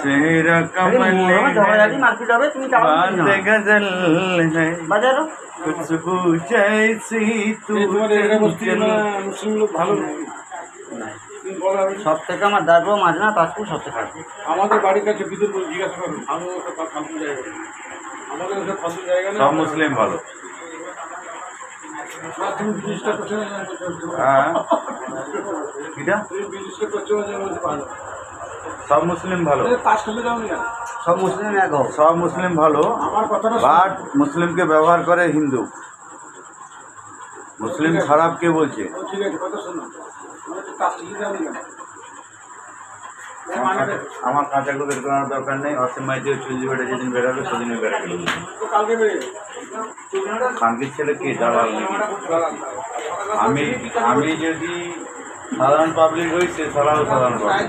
चेहरा कमल बात गजल है खुशबू जैसी तू সব থেকে আমার দাদু মাঝনা তাজপুর সবচেয়ে খারাপ। আমাদের বাড়ির কাছে বিদ্যুৎ জিজ্ঞাসা করুন, আমি ওটা ফালতু জায়গা আমাদের ওটা ফালতু জায়গা না। सब मुस्लिम ভালো। তুমি বিজনেসটা করছো না? হ্যাঁ কিটা তুমি বিজনেসটা করছো না বলতে পারো। सब मुस्लिम ভালো। কাজ করতে যাও না, সব মুসলিম এক হোক। सब मुस्लिम ভালো আমার কথাটা বাট মুসলিমকে ব্যবহার করে হিন্দু। মুসলিম খারাপ কে বলছে? ঠিক আছে, কথা শোনো। তুমি একটু কাজ শিখে যাও না। আমার কাঁচাগুলো বের করার দরকার নেই। অসীম মাইতি চুলজি বেড়ে যেদিন বেরোবে সেদিনই বেরোবে। তো কালকে বেরিয়ে খানকির ছেলে কি দালাল নাকি? আমি যদি সাধারণ পাবলিক হই, সে সাধারণ পাবলিক।